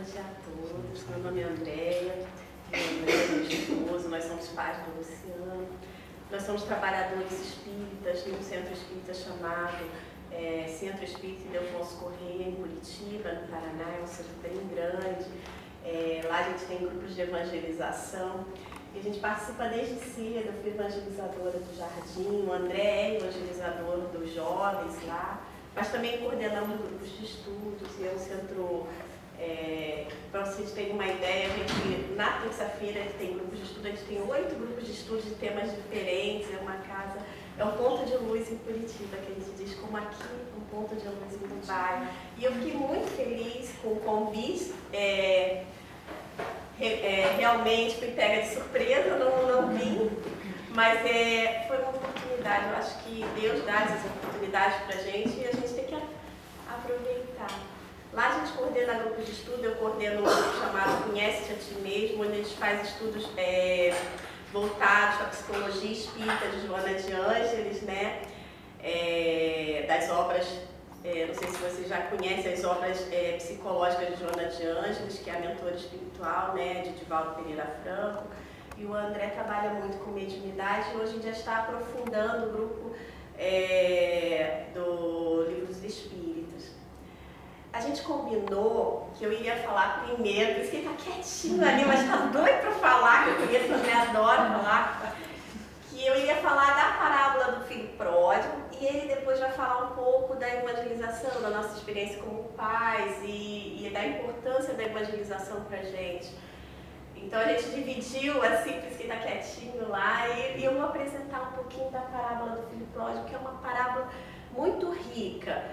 dia a todos. Meu nome é Andréia, meu esposo, nós somos pais do Luciano. Nós somos trabalhadores espíritas num centro espírita chamado Centro Espírita Ildefonso Correia, em Curitiba, no Paraná. É um centro bem grande. Lá a gente tem grupos de evangelização. E a gente participa desde cedo. Eu fui evangelizadora do Jardim, o André é evangelizador dos jovens lá. Mas também coordenamos grupos de estudos, e é um centro, para vocês terem uma ideia, a gente, na terça-feira tem grupos de estudo, a gente tem 8 grupos de estudos de temas diferentes, é uma casa, é um ponto de luz em Curitiba, que a gente diz como aqui, um ponto de luz em Dubai. E eu fiquei muito feliz com o convite, realmente fui pega de surpresa, não vim. Mas foi uma oportunidade, eu acho que Deus dá essas oportunidades para a gente e a gente tem que aproveitar. Lá a gente coordena grupos de estudo, eu coordeno um grupo chamado Conhece-te a Ti Mesmo, onde a gente faz estudos voltados à psicologia espírita de Joana de Ângeles, né? Das obras, não sei se vocês já conhecem as obras psicológicas de Joana de Ângeles, que é a mentora espiritual, né, de Divaldo Pereira Franco. E o André trabalha muito com mediunidade e hoje em dia está aprofundando o grupo do Livro dos Espíritos. A gente combinou que eu iria falar primeiro, por isso que ele está quietinho ali, mas está doido para falar, que eu conheço, o André adora falar, que eu iria falar da parábola do filho pródigo e ele depois vai falar um pouco da evangelização, da nossa experiência como pais e da importância da evangelização para a gente. Então a gente dividiu, assim, por isso que está quietinho lá, e eu vou apresentar um pouquinho da parábola do filho pródigo, que é uma parábola muito rica.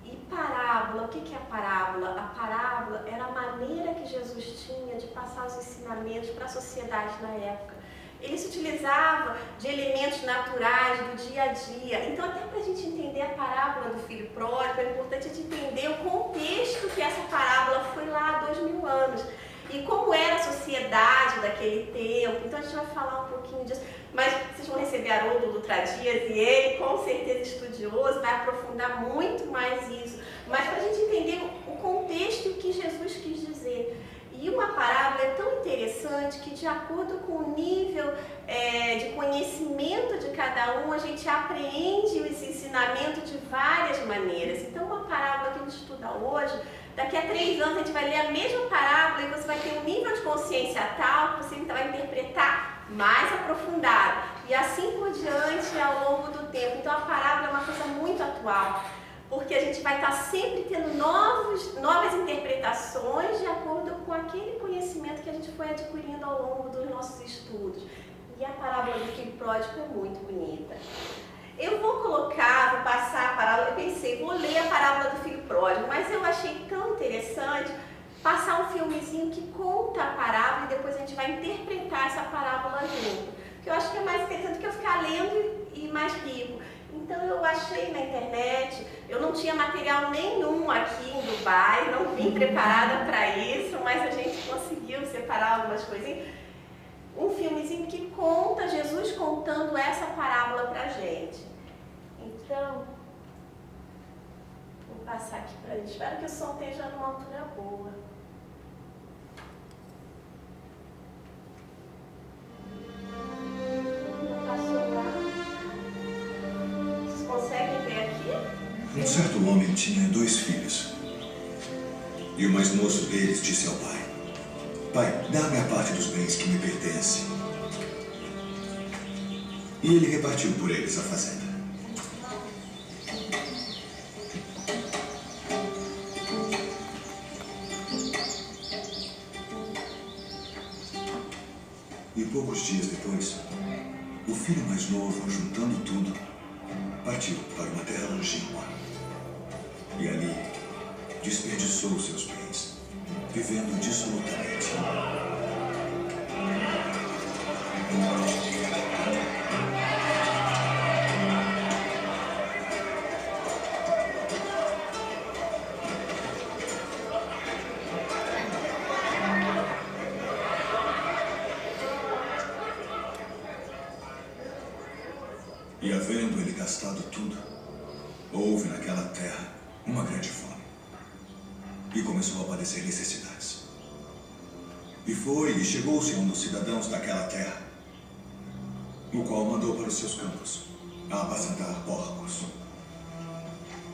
E parábola, o que é a parábola? A parábola era a maneira que Jesus tinha de passar os ensinamentos para a sociedade na época. Ele se utilizava de elementos naturais do dia a dia. Então, até para a gente entender a parábola do filho pródigo, é importante a gente entender o contexto que essa parábola foi lá há 2000 anos. E como era a sociedade daquele tempo. Então a gente vai falar um pouquinho disso. Mas vocês vão receber Haroldo Dutra Dias e ele, com certeza estudioso, vai aprofundar muito mais isso. Mas para a gente entender o contexto e o que Jesus quis dizer. E uma parábola é tão interessante que, de acordo com o nível de conhecimento de cada um, a gente apreende esse ensinamento de várias maneiras. Então, uma parábola que a gente estuda hoje, daqui a 3 anos a gente vai ler a mesma parábola e você vai ter um nível de consciência tal que você vai interpretar mais aprofundado. E assim por diante ao longo do tempo. Então, a parábola é uma coisa muito atual, porque a gente vai estar sempre tendo novas interpretações de acordo com aquele conhecimento que a gente foi adquirindo ao longo dos nossos estudos. E a parábola do filho pródigo é muito bonita. Eu vou passar a parábola, eu pensei, vou ler a parábola do filho pródigo, mas eu achei tão interessante passar um filmezinho que conta a parábola e depois a gente vai interpretar essa parábola junto. Porque eu acho que é mais interessante do que eu ficar lendo e mais rico. Então eu achei na internet, eu não tinha material nenhum aqui em Dubai, não vim preparada para isso, mas a gente conseguiu separar algumas coisinhas. Um filmezinho que conta Jesus contando essa parábola pra gente. Então, vou passar aqui pra gente. Espero que o som esteja numa altura boa. Passou lá. Vocês conseguem ver aqui? Um certo homem tinha 2 filhos. E o mais moço deles disse ao pai: Pai, dá-me a parte dos bens que me pertence. E ele repartiu por eles a fazenda. E poucos dias depois, o filho mais novo, juntando tudo, partiu para uma terra longínqua. E ali desperdiçou seus bens, vivendo dissolutamente. E havendo ele gastado tudo, houve naquela terra uma grande fome. E começou a padecer necessidades. E foi e chegou-se a um dos cidadãos daquela terra, o qual mandou para os seus campos a apacentar porcos.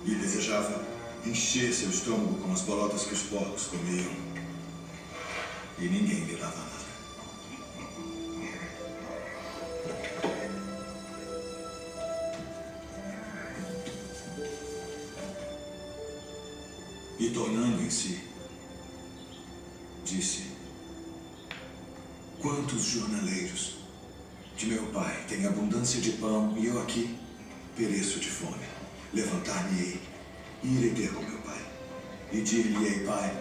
E desejava encher seu estômago com as bolotas que os porcos comiam. E ninguém lhe dava nada. E tornando em si, disse: quantos jornaleiros de meu pai têm abundância de pão e eu aqui pereço de fome. Levantar-me-ei e irei ter com meu pai. E dir-lhe-ei: pai,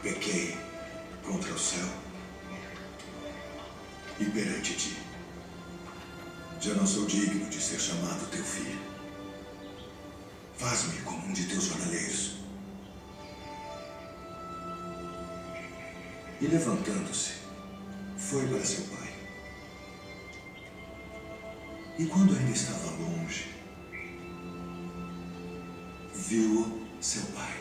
pequei contra o céu e perante ti. Já não sou digno de ser chamado teu filho. Faz-me como um de teus jornaleiros. E levantando-se, foi para seu pai. E quando ainda estava longe, viu-o seu pai.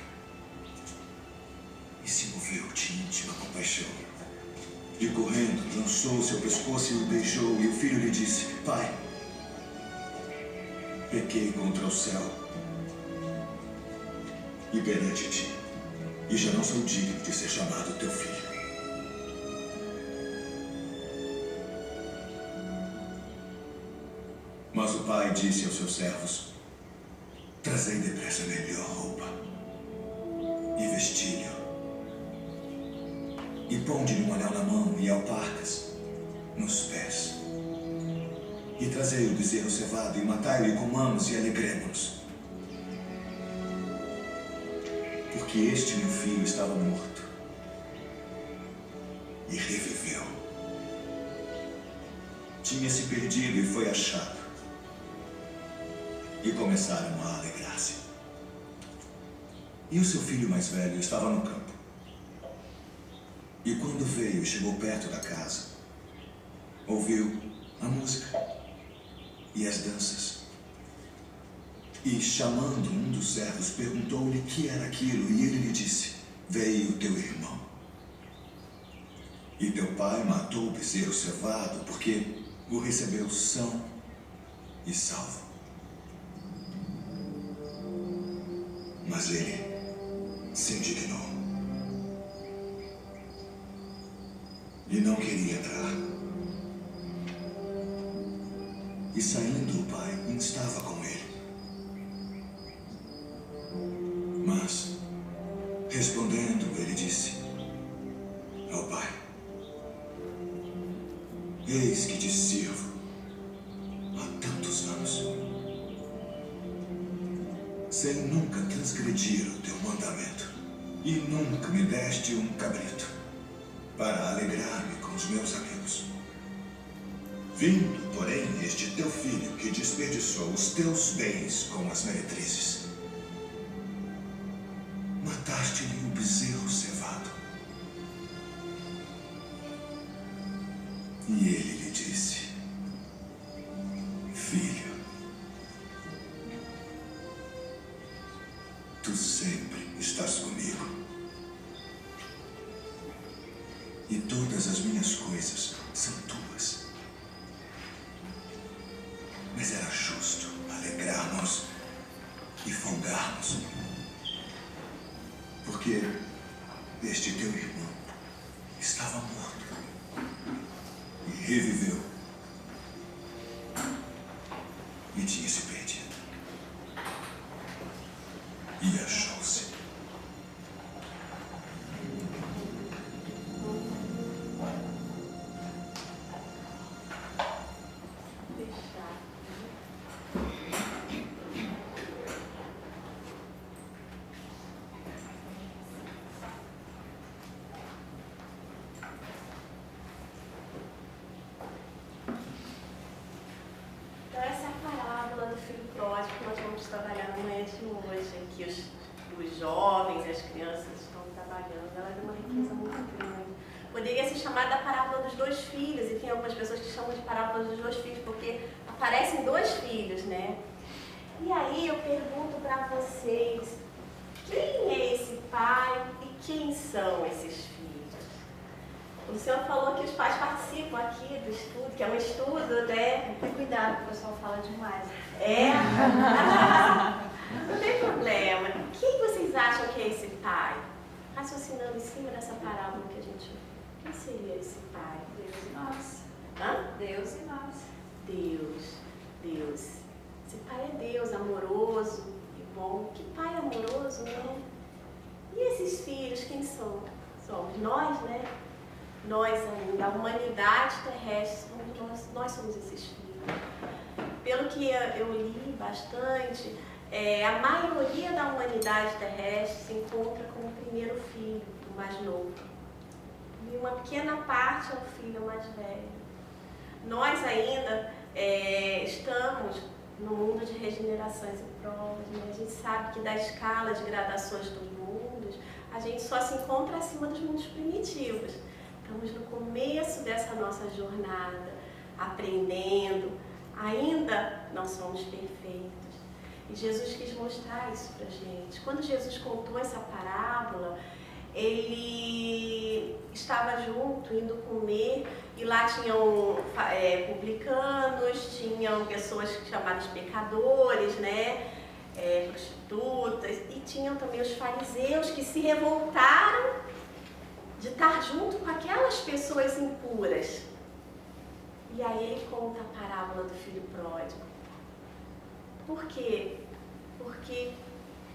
E se moveu de íntima compaixão. E correndo, lançou-se ao pescoço e o beijou. E o filho lhe disse: pai, pequei contra o céu e perante ti, e já não sou digno de ser chamado teu filho. Mas o pai disse aos seus servos: trazei depressa a melhor roupa e vestilho, e ponde-lhe um anel na mão e alparcas nos pés. E trazei o bezerro cevado e matai-o e comamos e alegremo-nos. Porque este meu filho estava morto e reviveu. Tinha se perdido e foi achado. E começaram a alegrar-se. E o seu filho mais velho estava no campo. E quando veio e chegou perto da casa, ouviu a música e as danças. E chamando um dos servos, perguntou-lhe que era aquilo. E ele lhe disse: veio teu irmão. E teu pai matou o bezerro cevado, porque o recebeu são e salvo. Mas ele se indignou e não queria entrar. E saindo o pai, estava com ele. Mas, respondendo, ele disse ao pai: eis que te sirvo há tantos anos, sem nunca transgredir o teu mandamento, e nunca me deste um cabrito para alegrar-me com os meus amigos. Vindo, porém, este teu filho que desperdiçou os teus bens com as meretrizes, mataste-lhe o bezerro cevado. E ele lhe disse: filho, tu sempre estás comigo, e todas as minhas coisas são tuas. Mas era justo alegrarmos e folgarmos, porque este teu irmão estava morto e reviveu, e tinha se perdido e achou-se. Trabalhar na manhã de hoje, em que os jovens e as crianças estão trabalhando, ela é de uma riqueza muito grande. Poderia ser chamada a parábola dos dois filhos, e tem algumas pessoas que chamam de parábola dos dois filhos, porque aparecem dois filhos, né? E aí eu pergunto para vocês, quem é esse pai e quem são esses filhos? O senhor falou que os pais participam aqui do estudo, que é um estudo, né? Tem cuidado, o pessoal fala demais. É? Não tem problema. Quem vocês acham que é esse pai? Raciocinando em cima dessa parábola que a gente viu. Quem seria esse pai? Deus e nós. Hã? Deus e nós. Deus. Esse pai é Deus, amoroso e bom. Que pai amoroso, né? E esses filhos, quem são? Somos nós, né? Nós ainda, a humanidade terrestre, nós somos esses filhos. Pelo que eu li bastante, a maioria da humanidade terrestre se encontra com o primeiro filho, o mais novo. E uma pequena parte é o filho mais velho. Nós ainda estamos no mundo de regenerações e provas, né? A gente sabe que da escala de gradações dos mundos, a gente só se encontra acima dos mundos primitivos. Estamos no começo dessa nossa jornada, aprendendo. Ainda não somos perfeitos. E Jesus quis mostrar isso pra gente. Quando Jesus contou essa parábola, ele estava junto, indo comer, e lá tinham publicanos, tinham pessoas chamadas pecadores, né? Prostitutas, e tinham também os fariseus que se revoltaram de estar junto com aquelas pessoas impuras. E aí ele conta a parábola do filho pródigo. Por quê? Porque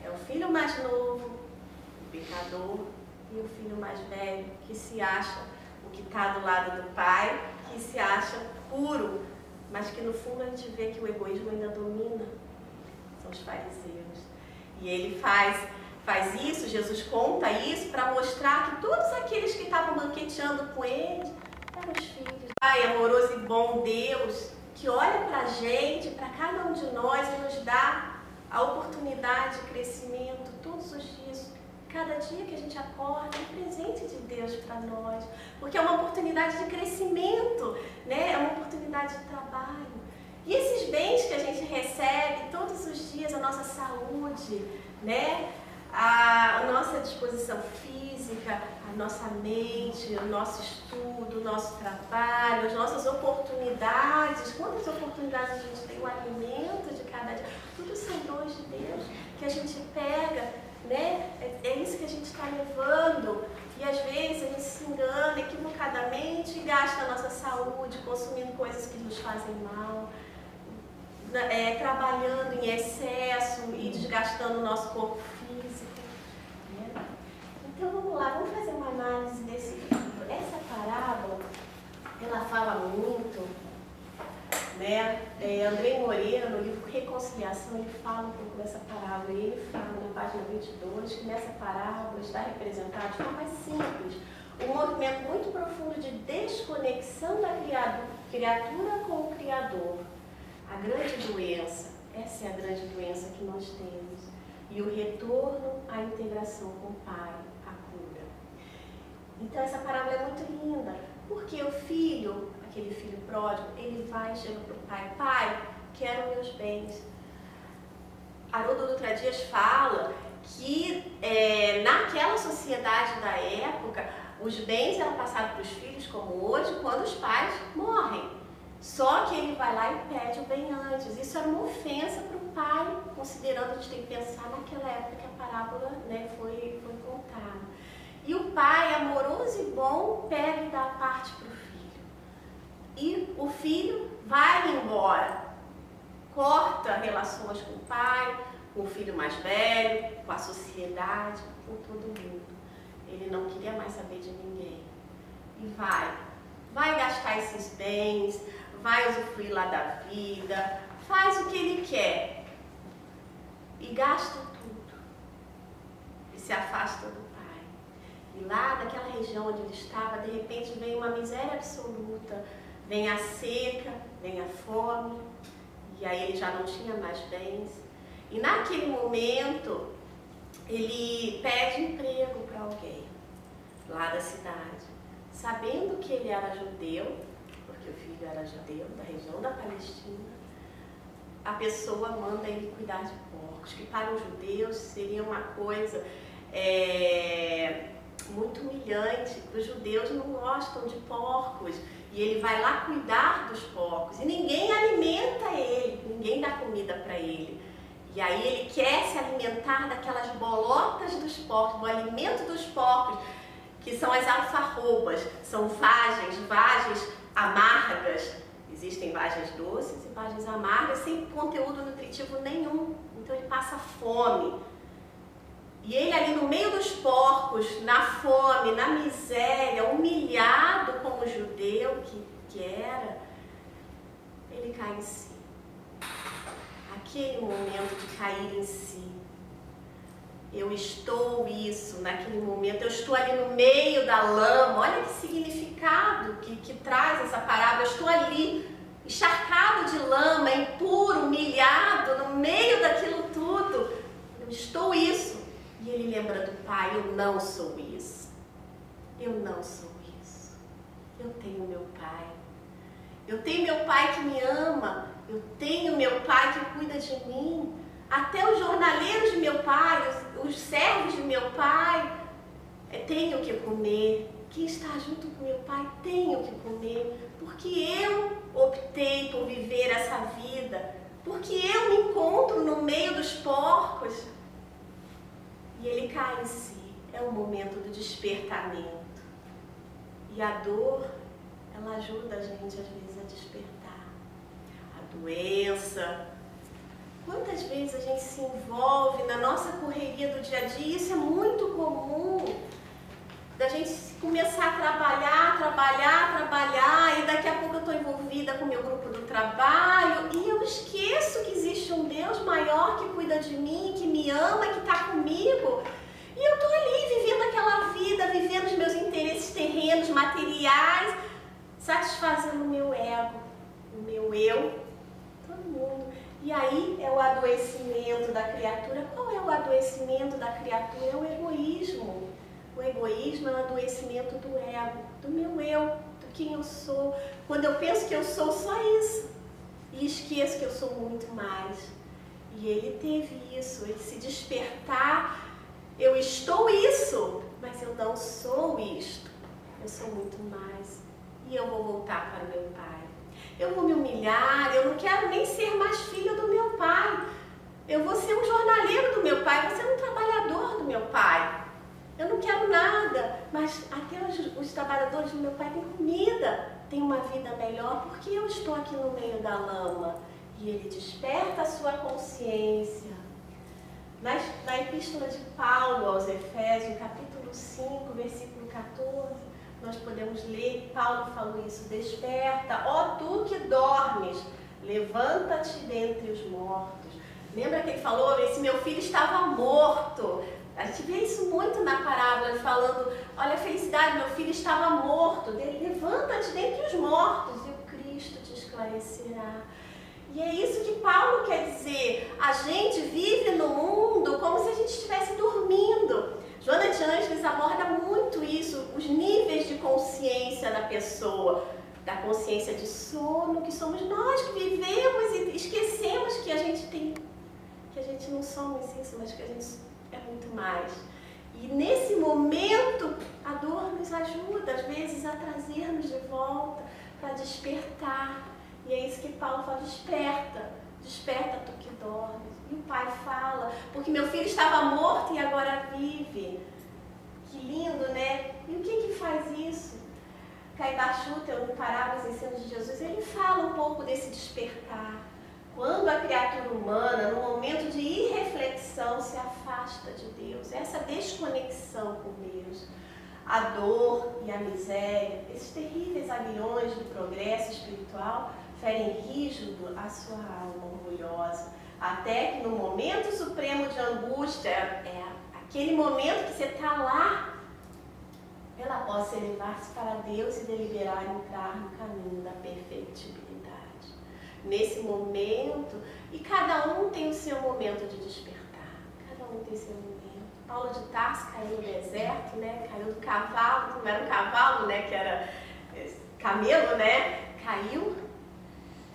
é o filho mais novo, o pecador, e o filho mais velho, que se acha o que está do lado do pai, que se acha puro, mas que no fundo a gente vê que o egoísmo ainda domina. São os fariseus. E ele faz isso, Jesus conta isso para mostrar que todos aqueles que estavam banqueteando com ele eram os filhos. Pai amoroso e bom Deus, que olha para a gente, para cada um de nós e nos dá a oportunidade de crescimento todos os dias. Cada dia que a gente acorda é um presente de Deus para nós, porque é uma oportunidade de crescimento, né? É uma oportunidade de trabalho. E esses bens que a gente recebe todos os dias, a nossa saúde, né? A nossa disposição física, a nossa mente, o nosso estudo, o nosso trabalho, as nossas oportunidades. Quantas oportunidades a gente tem, o alimento de cada dia, tudo são dons de Deus que a gente pega, né? É isso que a gente está levando. E às vezes a gente se engana equivocadamente e gasta a nossa saúde consumindo coisas que nos fazem mal, trabalhando em excesso e desgastando o nosso corpo físico. Né? Então vamos lá, vamos fazer uma análise desse livro. Essa parábola, ela fala muito, né? Andrei Moreira, no livro Reconciliação, ele fala um pouco dessa parábola. E ele fala na página 22 que nessa parábola está representado de forma simples um movimento muito profundo de desconexão da criatura com o Criador. A grande doença, essa é a grande doença que nós temos. E o retorno à integração com o Pai, a cura. Então essa parábola é muito linda, porque o filho, aquele filho pródigo, ele vai e chega para o pai: pai, quero meus bens. Haroldo Dutra Dias fala que naquela sociedade da época, os bens eram passados para os filhos, como hoje, quando os pais morrem. Só que ele vai lá e pede o bem antes. Isso era uma ofensa para o pai, considerando, a gente tem que pensar naquela época que a parábola, né, foi contada. E o pai, amoroso e bom, pega e dá a parte para o filho. E o filho vai embora, corta relações com o pai, com o filho mais velho, com a sociedade, com todo mundo. Ele não queria mais saber de ninguém. E vai gastar esses bens, vai usufruir lá da vida, faz o que ele quer e gasta tudo e se afasta do pai. E lá naquela região onde ele estava, de repente vem uma miséria absoluta, vem a seca, vem a fome, e aí ele já não tinha mais bens. E naquele momento ele pede emprego para alguém lá da cidade, sabendo que ele era judeu, porque o filho era judeu, da região da Palestina. A pessoa manda ele cuidar de porcos, que para os judeus seria uma coisa muito humilhante. semelhante. Os judeus não gostam de porcos. E ele vai lá cuidar dos porcos. E ninguém alimenta ele, ninguém dá comida para ele. E aí ele quer se alimentar daquelas bolotas dos porcos, do alimento dos porcos, que são as alfarrobas. São vagens amargas. Existem vagens doces e vagens amargas, sem conteúdo nutritivo nenhum. Então ele passa fome. E ele ali no meio dos porcos, na fome, na miséria, humilhado como judeu que era, ele cai em si. Aquele momento de cair em si. Eu estou isso, naquele momento, eu estou ali no meio da lama. Olha que significado que traz essa parábola. Eu estou ali, encharcado de lama, impuro, humilhado, no meio daquilo tudo. Eu estou isso. E ele lembra do pai, eu não sou isso. Eu não sou isso. Eu tenho meu pai. Eu tenho meu pai que me ama. Eu tenho meu pai que cuida de mim. Até os jornaleiros de meu pai, os servos de meu pai, têm o que comer. Quem está junto com meu pai tem o que comer. Porque eu optei por viver essa vida. Porque eu me encontro no meio dos porcos. E ele cai em si. É o momento do despertamento. E a dor, ela ajuda a gente às vezes a despertar. A doença. Quantas vezes a gente se envolve na nossa correria do dia a dia? Isso é muito comum. Da gente começar a trabalhar, e daqui a pouco eu estou envolvida com o meu grupo do trabalho e eu esqueço que existe um Deus maior que cuida de mim, que me ama, que está comigo. E eu estou ali vivendo aquela vida, vivendo os meus interesses terrenos, materiais, satisfazendo o meu ego, o meu eu, todo mundo. E aí é o adoecimento da criatura. Qual é o adoecimento da criatura? É o egoísmo. O egoísmo é o adoecimento do ego, do meu eu, do quem eu sou. Quando eu penso que eu sou só isso e esqueço que eu sou muito mais. E ele teve isso, ele se despertar. Eu estou isso, mas eu não sou isto. Eu sou muito mais. E eu vou voltar para o meu pai. Eu vou me humilhar, eu não quero nem ser mais filho do meu pai. Eu vou ser um jornaleiro do meu pai, vou ser um trabalhador do meu pai. Eu não quero nada, mas até os trabalhadores do meu pai têm comida, têm uma vida melhor, porque eu estou aqui no meio da lama. E ele desperta a sua consciência. Na epístola de Paulo aos Efésios, capítulo 5, versículo 14, nós podemos ler, Paulo falou isso: desperta, ó tu que dormes, levanta-te dentre os mortos. Lembra que ele falou, esse meu filho estava morto. A gente vê isso muito na parábola, falando, olha a felicidade, meu filho estava morto. Levanta-te dentre os mortos e o Cristo te esclarecerá. E é isso que Paulo quer dizer. A gente vive no mundo como se a gente estivesse dormindo. Jonathan Angeles aborda muito isso, os níveis de consciência da pessoa. Da consciência de sono, que somos nós que vivemos e esquecemos que a gente tem, que a gente não somos isso, mas que a gente é muito mais. E nesse momento, a dor nos ajuda, às vezes, a trazer-nos de volta, para despertar. E é isso que Paulo fala, desperta, desperta tu que dormes. E o pai fala, porque meu filho estava morto e agora vive. Que lindo, né? E o que faz isso? Caibachuta, no Parábolas e Ensinos de Jesus, ele fala um pouco desse despertar. Quando a criatura humana, no momento de irreflexão, se afasta de Deus, essa desconexão com Deus, a dor e a miséria, esses terríveis aguilhões do progresso espiritual, ferem rígido a sua alma orgulhosa, até que no momento supremo de angústia, aquele momento que você está lá, ela possa elevar-se para Deus e deliberar entrar no caminho da perfectibilidade. Nesse momento, e cada um tem o seu momento de despertar, cada um tem o seu momento. Paulo de Tarso caiu no deserto, né? Caiu do cavalo, não era um cavalo, né? Que era camelo, né? Caiu,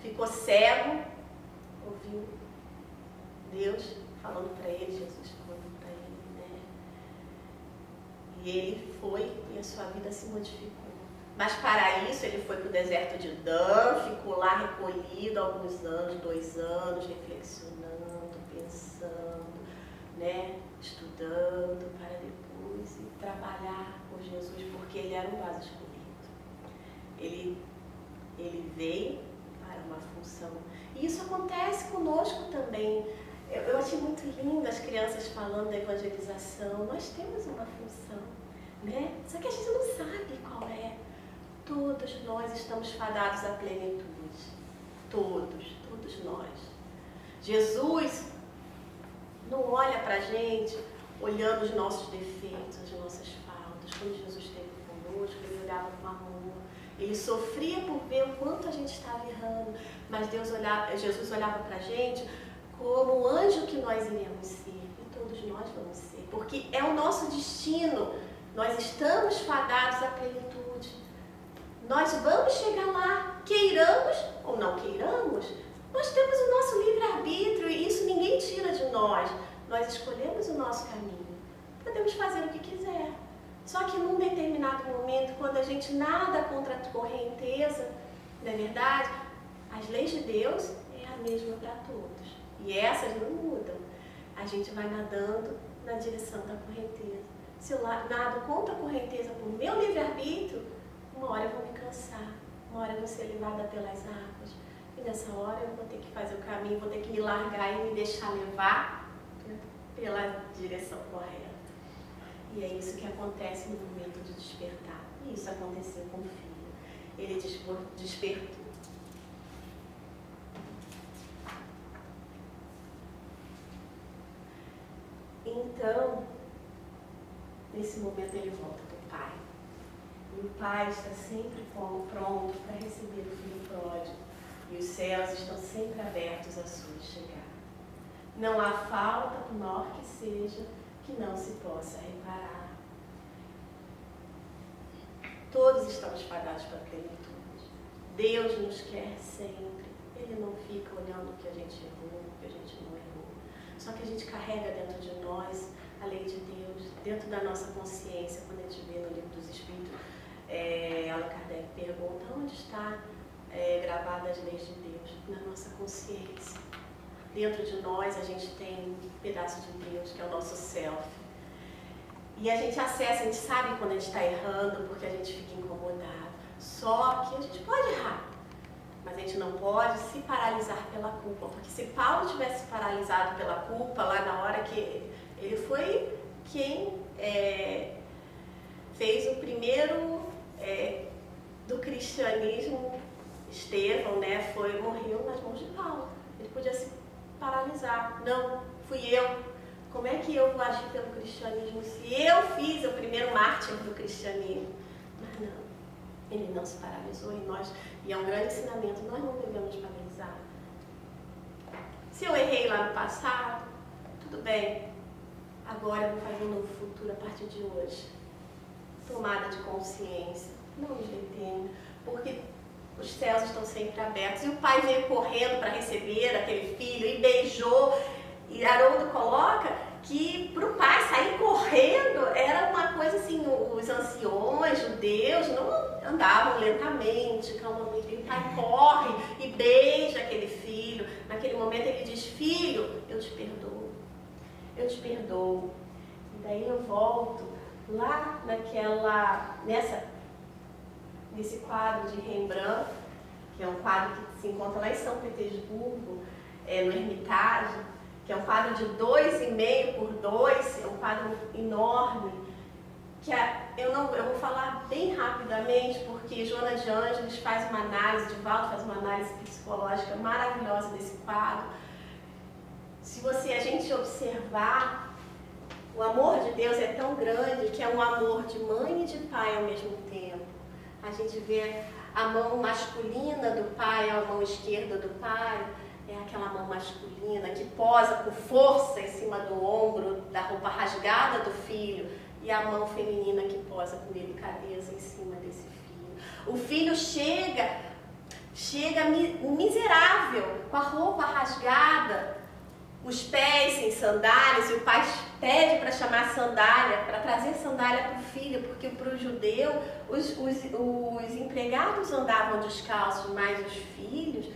ficou cego, ouviu Deus falando para ele, Jesus falando para ele, né? E ele foi e a sua vida se modificou. Mas para isso ele foi para o deserto de Dan, ficou lá recolhido alguns anos, 2 anos, reflexionando, pensando, né? Estudando, para depois ir trabalhar por Jesus, porque ele era um vaso escolhido. Ele veio para uma função. E isso acontece conosco também. Eu achei muito lindo as crianças falando da evangelização. Nós temos uma função, né? Só que a gente não sabe qual é. Todos nós estamos fadados à plenitude. Todos nós. Jesus não olha para a gente olhando os nossos defeitos, as nossas faltas. Quando Jesus esteve conosco, ele olhava com amor. Ele sofria por ver o quanto a gente estava errando. Mas Jesus olhava para a gente como o anjo que nós iríamos ser. E todos nós vamos ser. Porque é o nosso destino. Nós estamos fadados à plenitude. Nós vamos chegar lá, queiramos ou não queiramos, nós temos o nosso livre-arbítrio e isso ninguém tira de nós. Nós escolhemos o nosso caminho. Podemos fazer o que quiser. Só que num determinado momento, quando a gente nada contra a correnteza, não é verdade? As leis de Deus é a mesma para todos. E essas não mudam. A gente vai nadando na direção da correnteza. Se eu nado contra a correnteza por meu livre-arbítrio, uma hora eu vou me cansar, uma hora eu vou ser levada pelas águas. E nessa hora eu vou ter que fazer o caminho, vou ter que me largar e me deixar levar pela direção correta. E é isso que acontece no momento de despertar. E isso aconteceu com o filho. Ele despertou. Então, nesse momento ele volta para o pai. E o pai está sempre pronto para receber o filho pródigo. E os céus estão sempre abertos à sua chegada. Não há falta, por menor que seja, que não se possa reparar. Todos estamos fadados para a plenitude. Deus nos quer sempre. Ele não fica olhando o que a gente errou, o que a gente não errou. Só que a gente carrega dentro de nós a lei de Deus, dentro da nossa consciência. Quando a gente vê no Livro dos Espíritos, Allan Kardec pergunta onde está gravadas as leis de Deus? Na nossa consciência. Dentro de nós a gente tem um pedaço de Deus, que é o nosso self. E a gente acessa, a gente sabe quando a gente está errando, porque a gente fica incomodado. Só que a gente pode errar, mas a gente não pode se paralisar pela culpa. Porque se Paulo tivesse paralisado pela culpa, lá na hora que ele foi quem fez o primeiro do cristianismo, Estevão, né, morreu nas mãos de Paulo. Ele podia se paralisar. Não, fui eu. Como é que eu vou agir pelo cristianismo se eu fiz o primeiro mártir do cristianismo? Mas não, ele não se paralisou e é um grande ensinamento, nós não devemos paralisar. Se eu errei lá no passado, tudo bem. Agora eu vou fazer um novo futuro a partir de hoje. Tomada de consciência, não nos detendo, porque os céus estão sempre abertos. E o pai veio correndo para receber aquele filho e beijou. E Haroldo coloca que para o pai sair correndo era uma coisa assim, os anciões, judeus, não andavam lentamente, calmamente. E o pai corre e beija aquele filho. Naquele momento ele diz, filho, eu te perdoo. Eu te perdoo. E daí eu volto lá nesse quadro de Rembrandt, que é um quadro que se encontra lá em São Petersburgo, no Hermitage, que é um quadro de 2,5 por 2, é um quadro enorme, que eu vou falar bem rapidamente, porque Joana de Ângeles faz uma análise, Divaldo faz uma análise psicológica maravilhosa desse quadro. Se a gente observar, o amor de Deus é tão grande que é um amor de mãe e de pai ao mesmo tempo. A gente vê a mão masculina do pai, a mão esquerda do pai, é aquela mão masculina que posa com força em cima do ombro, da roupa rasgada do filho, e a mão feminina que posa com delicadeza em cima desse filho. O filho chega miserável, com a roupa rasgada, os pés sem sandálias, e o pai pede para chamar sandália, para trazer sandália para o filho, porque para o judeu os empregados andavam descalços, mas os filhos.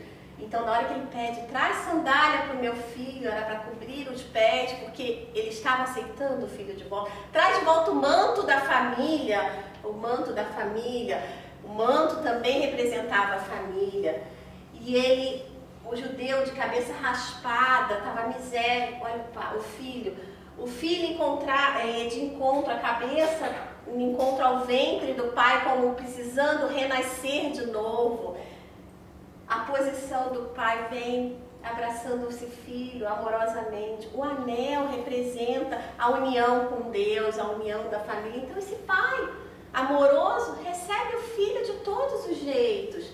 Então, na hora que ele pede, traz sandália para o meu filho, era para cobrir os pés, porque ele estava aceitando o filho de volta. Traz de volta o manto da família, o manto da família. O manto também representava a família. E ele, o judeu de cabeça raspada, estava miséria, olha o filho. O filho de encontro à cabeça, de encontro ao ventre do pai, como precisando renascer de novo. A posição do pai vem abraçando esse filho amorosamente. O anel representa a união com Deus, a união da família. Então esse pai amoroso recebe o filho de todos os jeitos.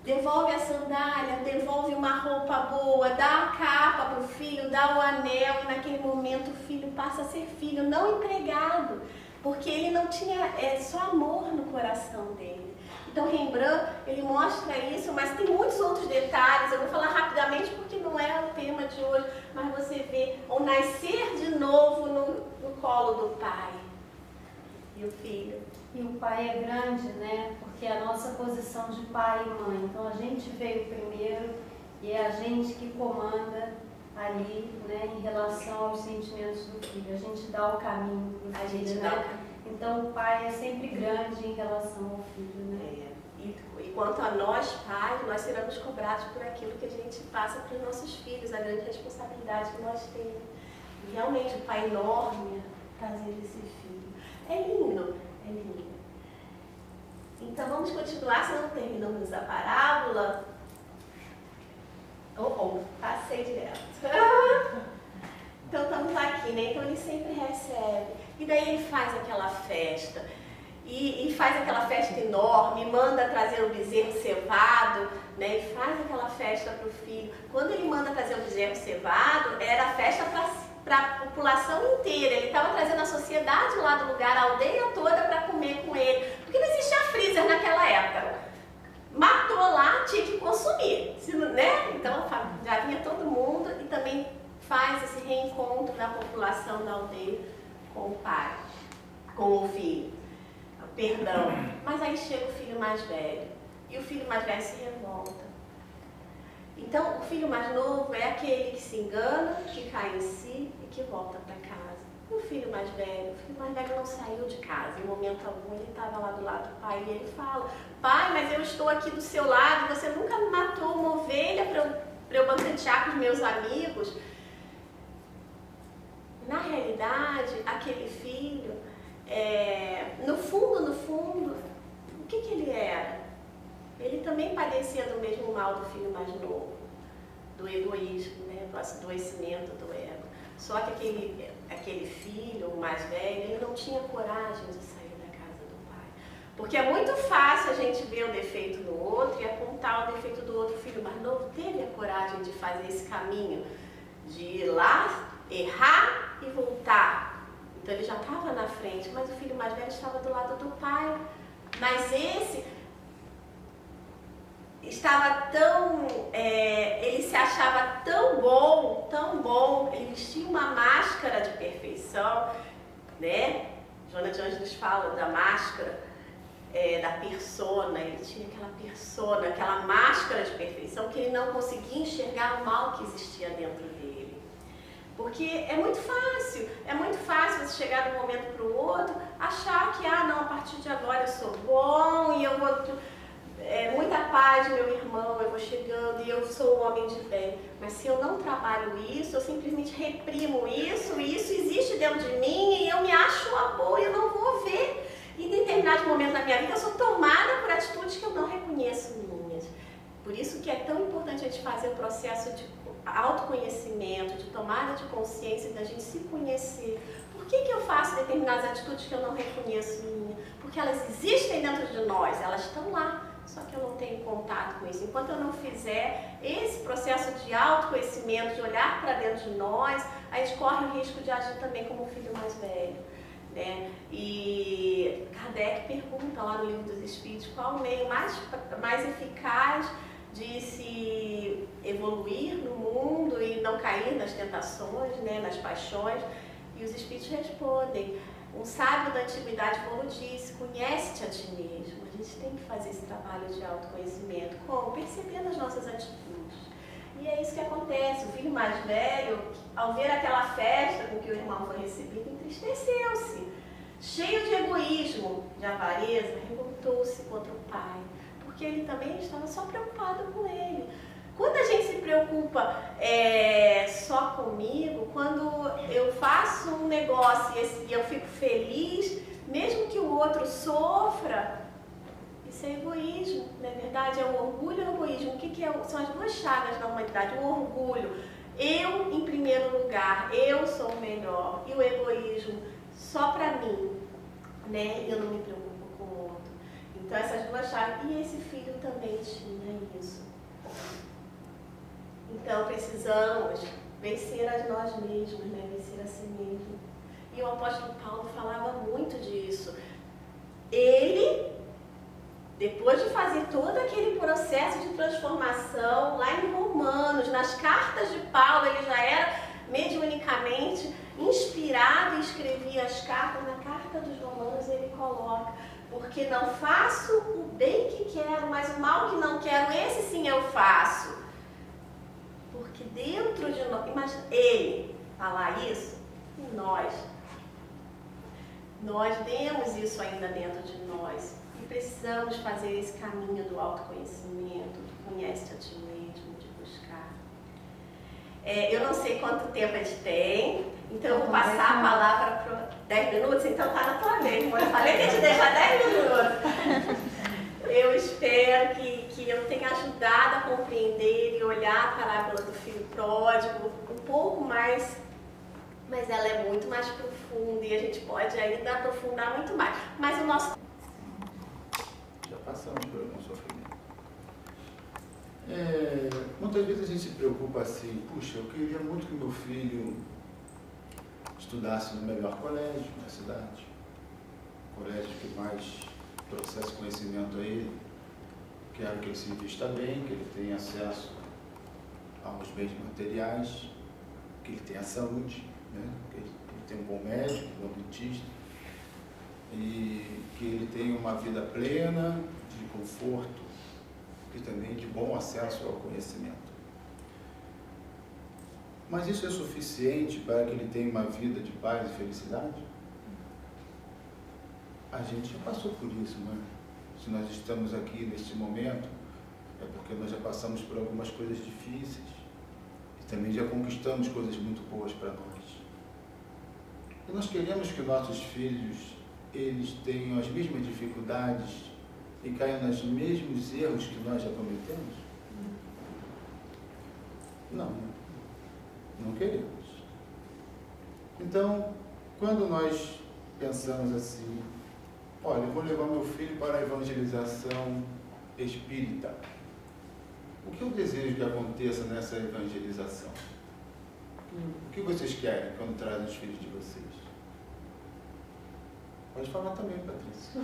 Devolve a sandália, devolve uma roupa boa, dá a capa para o filho, dá o anel, e naquele momento o filho passa a ser filho, não empregado, porque ele não tinha só amor no coração dele. Então Rembrandt, ele mostra isso, mas tem muitos outros detalhes. Eu vou falar rapidamente porque não é o tema de hoje, mas você vê o nascer de novo no colo do pai e o filho. E o pai é grande, né? Porque é a nossa posição de pai e mãe. Então a gente veio primeiro e é a gente que comanda ali, né? Em relação aos sentimentos do filho. A gente dá o caminho para o filho, né? Então o pai é sempre grande em relação ao filho, né? E quanto a nós, pais, nós seremos cobrados por aquilo que a gente passa para os nossos filhos, a grande responsabilidade que nós temos. E realmente o pai enorme trazer esse filho. É lindo, é lindo. Então vamos continuar, se não terminamos a parábola. Passei direto. Então estamos aqui, né? Então ele sempre recebe. E daí ele faz aquela festa. E faz aquela festa enorme, manda trazer o bezerro cevado, né? E faz aquela festa para o filho. Quando ele manda trazer o bezerro cevado, era festa para a população inteira. Ele estava trazendo a sociedade lá do lugar, a aldeia toda, para comer com ele. Porque não existia freezer naquela época. Matou lá, tinha que consumir, né? Então já vinha todo mundo e também faz esse reencontro da população da aldeia com o pai, com o filho. Perdão. Mas aí chega o filho mais velho. E o filho mais velho se revolta. Então, o filho mais novo é aquele que se engana, que cai em si e que volta para casa. E o filho mais velho não saiu de casa. Em momento algum, ele estava lá do lado do pai e ele fala: pai, mas eu estou aqui do seu lado, você nunca me matou uma ovelha para eu banquetear com os meus amigos. Na realidade, aquele filho, no fundo, o que ele era? Ele também padecia do mesmo mal do filho mais novo, do egoísmo, né? Do adoecimento do ego. Só que aquele filho, o mais velho, ele não tinha coragem de sair da casa do pai. Porque é muito fácil a gente ver o defeito no outro e apontar o defeito do outro. O filho mais novo teve a coragem de fazer esse caminho, de ir lá, errar e voltar. Então ele já estava na frente, mas o filho mais velho estava do lado do pai. Mas esse estava ele se achava tão bom, ele vestia uma máscara de perfeição, né? Joana de Ângeles fala da máscara, da persona. Ele tinha aquela persona, aquela máscara de perfeição que ele não conseguia enxergar o mal que existia dentro dele. Porque é muito fácil você chegar de um momento para o outro, achar que, não, a partir de agora eu sou bom e eu vou... muita paz, meu irmão, eu vou chegando e eu sou um homem de bem. Mas se eu não trabalho isso, eu simplesmente reprimo isso existe dentro de mim e eu me acho uma boa e eu não vou ver. Em determinados momentos da minha vida eu sou tomada por atitudes que eu não reconheço minhas. Por isso que é tão importante a gente fazer o processo de autoconhecimento, de tomada de consciência, da gente se conhecer. Por que eu faço determinadas atitudes que eu não reconheço minhas? Porque elas existem dentro de nós, elas estão lá. Só que eu não tenho contato com isso. Enquanto eu não fizer esse processo de autoconhecimento, de olhar para dentro de nós, a gente corre o risco de agir também como o filho mais velho, né? E Kardec pergunta lá no Livro dos Espíritos qual o meio mais eficaz de se evoluir no mundo e não cair nas tentações, né, nas paixões. E os espíritos respondem. Um sábio da antiguidade, como disse, conhece-te a ti mesmo. A gente tem que fazer esse trabalho de autoconhecimento. Como? Percebendo as nossas atitudes. E é isso que acontece. O filho mais velho, ao ver aquela festa com que o irmão foi recebido, entristeceu-se. Cheio de egoísmo, de avareza, revoltou-se contra o pai. Porque ele também estava só preocupado com ele. Quando a gente se preocupa só comigo, quando eu faço um negócio e eu fico feliz, mesmo que o outro sofra, isso é egoísmo, não é verdade? É o orgulho e o egoísmo. O que são as duas chagas da humanidade? O orgulho, eu em primeiro lugar, eu sou o melhor, e o egoísmo, só para mim, né? Eu não me preocupo com o outro. Então essas duas chagas, e esse filho também tinha isso. Então precisamos vencer a nós mesmos, né? Vencer a si mesmo. E o apóstolo Paulo falava muito disso. Ele, depois de fazer todo aquele processo de transformação, lá em Romanos, nas cartas de Paulo, ele já era mediunicamente inspirado e escrevia as cartas. Na carta dos Romanos ele coloca: porque não faço o bem que quero, mas o mal que não quero, esse sim eu faço. Porque dentro de nós, imagina ele falar isso, e nós temos isso ainda dentro de nós. E precisamos fazer esse caminho do autoconhecimento, do conhece-te a ti mesmo, de buscar. Eu não sei quanto tempo a gente tem, então eu vou passar a palavra para 10 minutos, então tá na tua vez. Eu falei que a gente deixa 10 minutos. Eu espero que eu tenha ajudado a compreender e olhar a parábola do filho pródigo um pouco mais, mas ela é muito mais profunda e a gente pode ainda aprofundar muito mais. Mas o nosso... Já passamos por algum sofrimento. Muitas vezes a gente se preocupa assim: puxa, eu queria muito que meu filho estudasse no melhor colégio na cidade, colégio que mais trouxesse conhecimento a ele, quero que ele se vista bem, que ele tenha acesso aos bens materiais, que ele tenha saúde, né? Que ele tenha um bom médico, um bom dentista, e que ele tenha uma vida plena, de conforto e também de bom acesso ao conhecimento. Mas isso é suficiente para que ele tenha uma vida de paz e felicidade? A gente já passou por isso, não é? Se nós estamos aqui neste momento, é porque nós já passamos por algumas coisas difíceis e também já conquistamos coisas muito boas para nós. E nós queremos que nossos filhos, eles tenham as mesmas dificuldades e caiam nos mesmos erros que nós já cometemos? Não, não queremos. Então, quando nós pensamos assim: olha, eu vou levar meu filho para a evangelização espírita, o que eu desejo que aconteça nessa evangelização? O que vocês querem quando trazem os filhos de vocês? Pode falar também, Patrícia.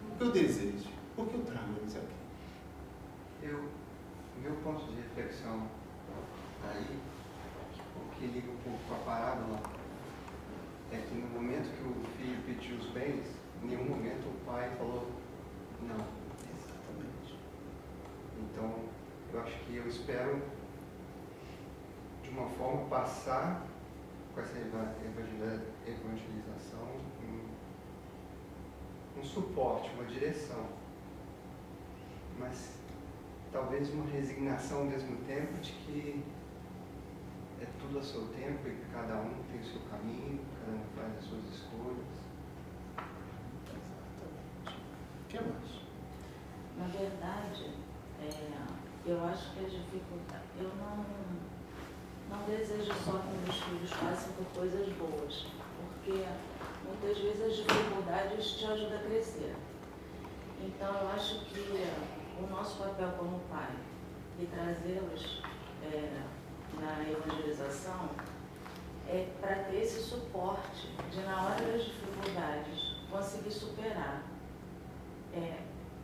O que eu desejo? Por que eu trago eles aqui? Meu ponto de reflexão aí, o que liga um pouco com a parábola, é que no momento que o filho pediu os bens, em nenhum momento o pai falou não. Exatamente. Então, eu acho que eu espero, de uma forma, passar com essa evangelização um suporte, uma direção. Mas talvez uma resignação ao mesmo tempo de que é tudo a seu tempo e cada um tem o seu caminho, cada um faz as suas escolhas. Exatamente. O que mais? Na verdade, eu acho que a dificuldade... Eu não desejo só que meus filhos passem por coisas boas, porque muitas vezes as dificuldades te ajudam a crescer. Então, eu acho que o nosso papel como pai de trazê-los na evangelização é para ter esse suporte de, na hora das dificuldades, conseguir superar.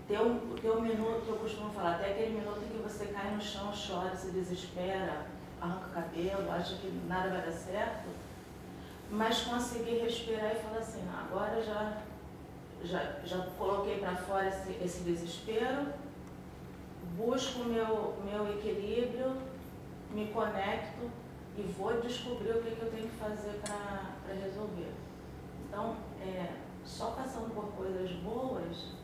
ter um minuto que eu costumo falar, até aquele minuto em que você cai no chão, chora, se desespera, arranca o cabelo, acha que nada vai dar certo, mas conseguir respirar e falar assim, agora já coloquei para fora esse desespero, busco o meu equilíbrio, me conecto e vou descobrir o que eu tenho que fazer para resolver. Então, só passando por coisas boas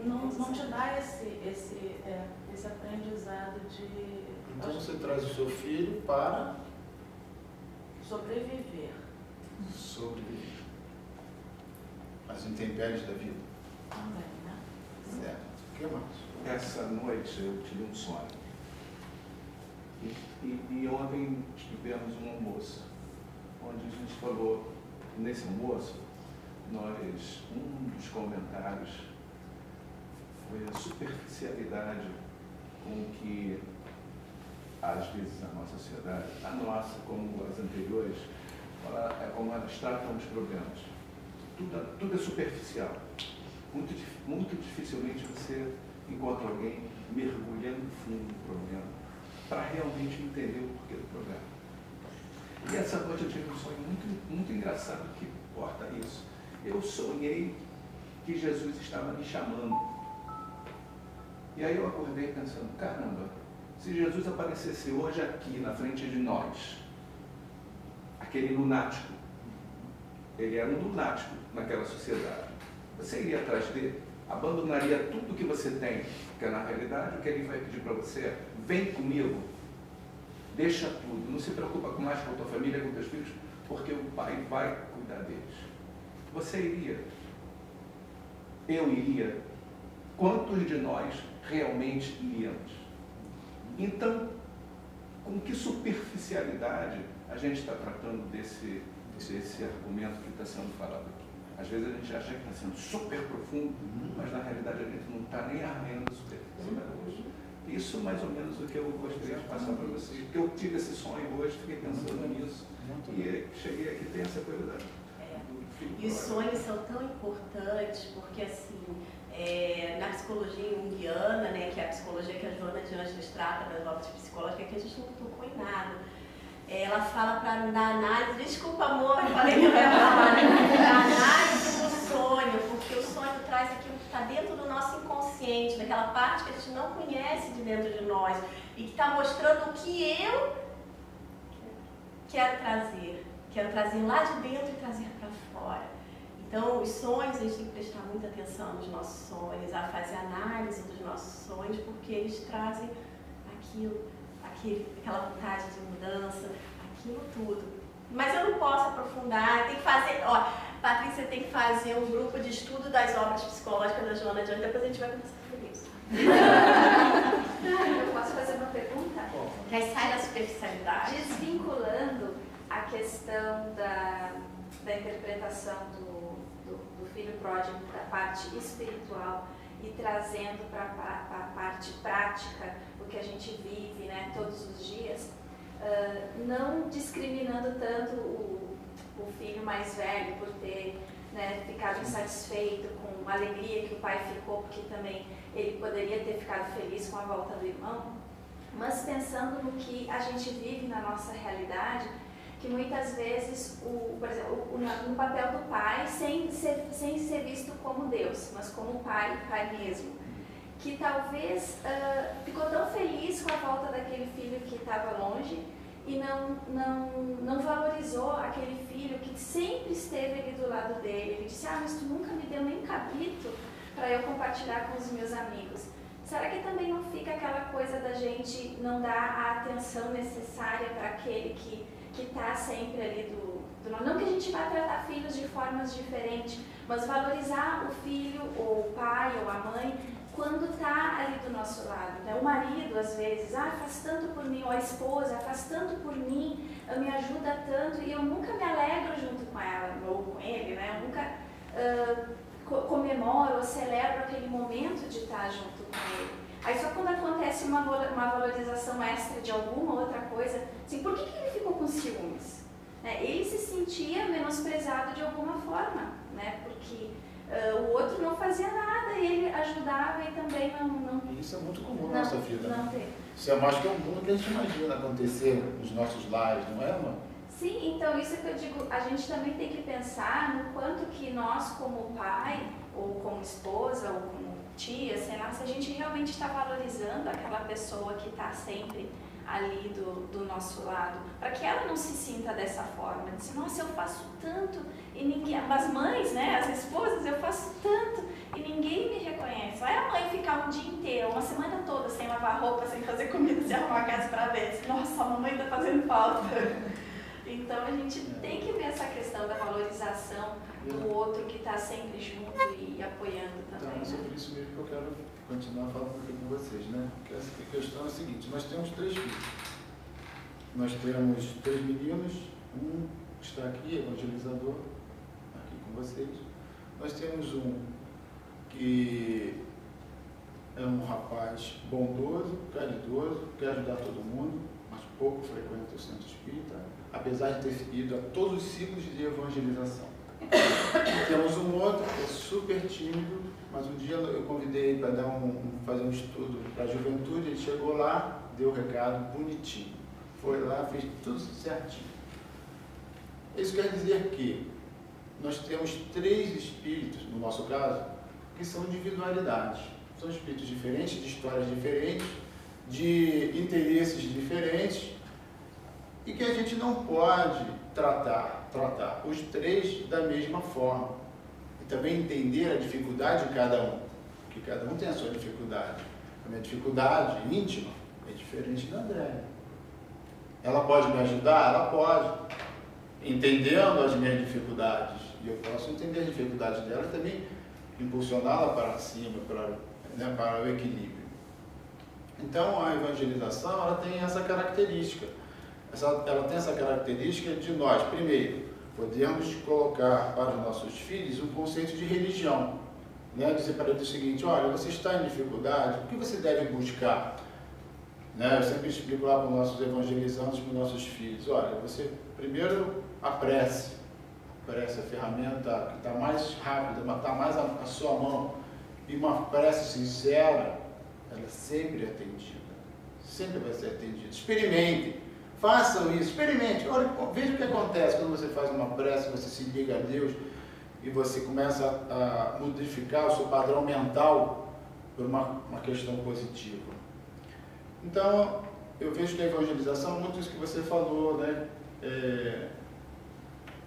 não te dá esse aprendizado de... Então você traz o seu filho para sobreviver. Sobreviver. As intempéries da vida. Também, né? Certo. O que mais? Essa noite eu tive um sonho. E ontem tivemos um almoço, onde a gente falou, nesse almoço, um dos comentários foi a superficialidade com que, às vezes, a nossa sociedade, a nossa como as anteriores, é como elas tratam os problemas. Tudo é superficial. Muito dificilmente você encontra alguém mergulhando fundo no problema para realmente entender o porquê do problema. E essa noite eu tive um sonho muito engraçado que porta isso. Eu sonhei que Jesus estava me chamando. E aí eu acordei pensando, caramba, se Jesus aparecesse hoje aqui na frente de nós, aquele lunático, ele era um lunático naquela sociedade, você iria atrás dele, abandonaria tudo que você tem, porque na realidade o que ele vai pedir para você é, vem comigo, deixa tudo, não se preocupa mais com a tua família, com os teus filhos, porque o Pai vai cuidar deles. Você iria, eu iria, quantos de nós realmente iríamos? Então, com que superficialidade a gente está tratando desse argumento que está sendo falado aqui? Às vezes a gente acha que está sendo super profundo, mas na realidade a gente não está nem arranhando a superficialidade. Isso mais ou menos o que eu gostaria de passar para vocês. Porque eu tive esse sonho hoje, fiquei pensando nisso. E cheguei aqui, tem essa coisa da... E os sonhos são tão importantes, porque assim, na psicologia junguiana, né, que é a psicologia que a Joana de Ângeles trata das obras psicológicas, que a gente não tocou em nada. Ela fala para dar análise, desculpa amor, eu falei que eu ia falar, a análise do sonho, porque o sonho traz aquilo que está dentro do nosso inconsciente, daquela parte que a gente não conhece de dentro de nós, e que está mostrando o que eu quero trazer lá de dentro e trazer para fora. Então, os sonhos, a gente tem que prestar muita atenção nos nossos sonhos, a fazer análise dos nossos sonhos, porque eles trazem aquela vontade de mudança, aquilo tudo. Mas eu não posso aprofundar, tem que fazer, Patrícia tem que fazer um grupo de estudo das obras psicológicas da Joana de Ângeles, depois a gente vai conversar sobre isso. Eu posso fazer uma pergunta? Que aí sai da superficialidade. Desvinculando a questão da interpretação do filho pródigo da parte espiritual e trazendo para a parte prática, o que a gente vive, né, todos os dias, não discriminando tanto o filho mais velho por ter, né, ficado insatisfeito com a alegria que o pai ficou, porque também ele poderia ter ficado feliz com a volta do irmão, mas pensando no que a gente vive na nossa realidade, que muitas vezes, por exemplo, no papel do pai, sem ser visto como Deus, mas como pai mesmo, que talvez ficou tão feliz com a volta daquele filho que estava longe e não valorizou aquele filho que sempre esteve ali do lado dele. Ele disse, mas tu nunca me deu nem cabrito para eu compartilhar com os meus amigos. Será que também não fica aquela coisa da gente não dar a atenção necessária para aquele que está sempre ali não que a gente vá tratar filhos de formas diferentes, mas valorizar o filho, ou o pai, ou a mãe, quando está ali do nosso lado, né? O marido, às vezes, faz tanto por mim, ou a esposa faz tanto por mim, me ajuda tanto, e eu nunca me alegro junto com ela, ou com ele, né? Eu nunca comemoro ou celebro aquele momento de estar junto com ele. Aí só quando acontece uma valorização extra de alguma outra coisa, assim, por que ele ficou com ciúmes? Ele se sentia menosprezado de alguma forma, né? Porque O outro não fazia nada e ele ajudava e também não Isso é muito comum na nossa vida. Não Né? teve. Isso é mais comum do que a gente imagina acontecer nos nossos lares, não é, mãe? Sim, então isso que eu digo, a gente também tem que pensar no quanto que nós como pai, ou como esposa, ou como tia, sei lá, se a gente realmente está valorizando aquela pessoa que está sempre ali do nosso lado, para que ela não se sinta dessa forma, de dizer, nossa, eu faço tanto e ninguém, as mães, né, as esposas, eu faço tanto e ninguém me reconhece. Vai a mãe ficar um dia inteiro, uma semana toda sem lavar roupa, sem fazer comida, sem arrumar a casa para ver, nossa, a mamãe está fazendo falta. Então a gente tem que ver essa questão da valorização do outro que está sempre junto e apoiando também. Então, é sobre isso mesmo que eu quero continuar falando aqui com vocês, né? Porque essa questão é a seguinte, nós temos 3 filhos. Nós temos 3 meninos, um está aqui, evangelizador, aqui com vocês. Nós temos um que é um rapaz bondoso, caridoso, quer ajudar todo mundo, mas pouco frequenta o centro espírita, apesar de ter ido a todos os ciclos de evangelização. Temos um outro que é super tímido, mas um dia eu convidei ele para fazer um estudo para a juventude, ele chegou lá, deu o recado bonitinho, foi lá, fez tudo certinho. Isso quer dizer que nós temos 3 espíritos, no nosso caso, que são individualidades. São espíritos diferentes, de histórias diferentes, de interesses diferentes, e que a gente não pode tratar os 3 da mesma forma. E também entender a dificuldade de cada um, porque cada um tem a sua dificuldade. A minha dificuldade íntima é diferente da Andréia. Ela pode me ajudar? Ela pode, entendendo as minhas dificuldades. E eu posso entender as dificuldades dela e também impulsioná-la para cima, para o equilíbrio. Então, a evangelização ela tem essa característica. Ela tem essa característica de nós, primeiro, podermos colocar para os nossos filhos um conceito de religião. Né? Dizer para eles o seguinte, olha, você está em dificuldade, o que você deve buscar? Né? Eu sempre explico lá para os nossos evangelizantes, para os nossos filhos, olha, você primeiro a prece é a ferramenta que está mais rápida, está mais à sua mão, e uma prece sincera, ela sempre é atendida, sempre vai ser atendida. Experimentem, façam isso, experimente, olha, veja o que acontece quando você faz uma prece, você se liga a Deus e você começa a modificar o seu padrão mental por uma questão positiva. Então, eu vejo que a evangelização, muito isso que você falou, né?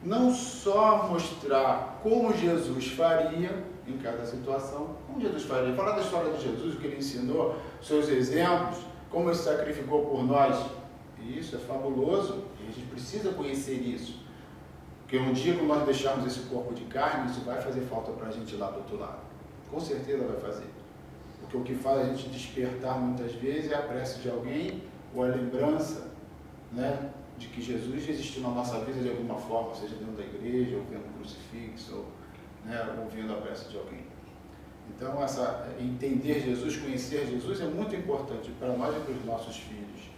Não só mostrar como Jesus faria em cada situação, como Jesus faria, falar da história de Jesus, o que ele ensinou, seus exemplos, como ele sacrificou por nós. E isso é fabuloso, e a gente precisa conhecer isso. Porque um dia, quando nós deixarmos esse corpo de carne, isso vai fazer falta para a gente lá do outro lado. Com certeza vai fazer. Porque o que faz a gente despertar muitas vezes é a prece de alguém, ou a lembrança, né, de que Jesus existiu na nossa vida de alguma forma, seja dentro da igreja, ou vendo o crucifixo, ou, né, ouvindo a prece de alguém. Então, entender Jesus, conhecer Jesus é muito importante para nós e para os nossos filhos.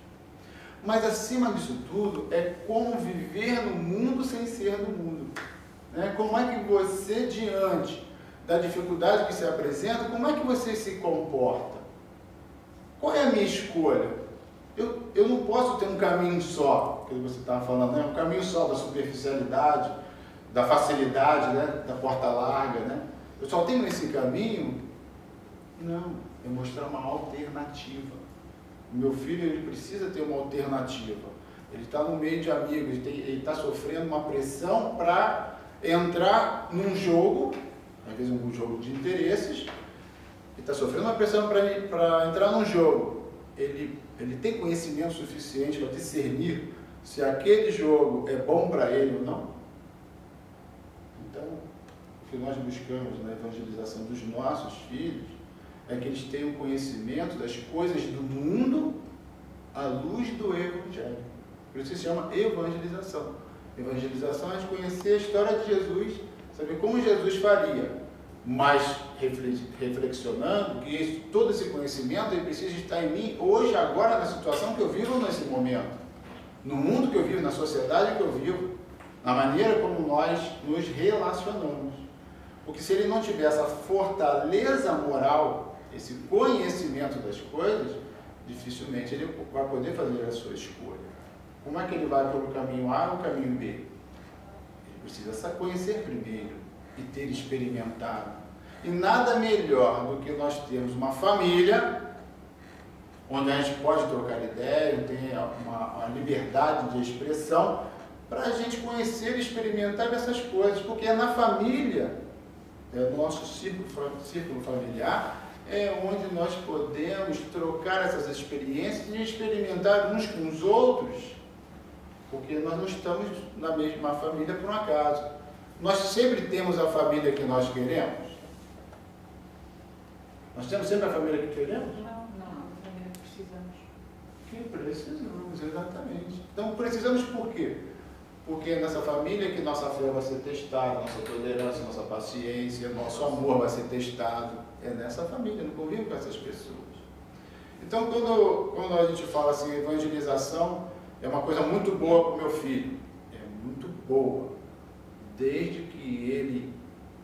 Mas, acima disso tudo, é como viver no mundo sem ser do mundo. Né? Como é que você, diante da dificuldade que se apresenta, como é que você se comporta? Qual é a minha escolha? Eu não posso ter um caminho só, que você estava falando, né? Um caminho só da superficialidade, da facilidade, né? Da porta larga, né? Eu só tenho esse caminho? Não, é mostrar uma alternativa. O meu filho, ele precisa ter uma alternativa. Ele está no meio de amigos, ele está sofrendo uma pressão para entrar num jogo, às vezes um jogo de interesses, ele está sofrendo uma pressão para entrar num jogo. Ele tem conhecimento suficiente para discernir se aquele jogo é bom para ele ou não? Então, o que nós buscamos na evangelização dos nossos filhos é que eles tenham conhecimento das coisas do mundo à luz do Evangelho. Por isso se chama evangelização. Evangelização é a gente conhecer a história de Jesus, saber como Jesus faria, mas reflexionando que todo esse conhecimento ele precisa estar em mim hoje, agora, na situação que eu vivo nesse momento, no mundo que eu vivo, na sociedade que eu vivo, na maneira como nós nos relacionamos. Porque se ele não tiver essa fortaleza moral, esse conhecimento das coisas, dificilmente ele vai poder fazer a sua escolha. Como é que ele vai pelo caminho A ou o caminho B? Ele precisa conhecer primeiro e ter experimentado. E nada melhor do que nós termos uma família onde a gente pode trocar ideia, tem uma liberdade de expressão para a gente conhecer e experimentar essas coisas, porque é na família, no nosso círculo familiar, é onde nós podemos trocar essas experiências e experimentar uns com os outros, porque nós não estamos na mesma família por um acaso. Nós sempre temos a família que nós queremos? Nós temos sempre a família que queremos? Não, a família que precisamos. Que precisamos, exatamente. Então precisamos por quê? Porque é nessa família que nossa fé vai ser testada, nossa tolerância, nossa paciência, nosso amor vai ser testado. É nessa família, no convívio com essas pessoas. Então, quando a gente fala assim, evangelização é uma coisa muito boa para o meu filho. É muito boa. Desde que ele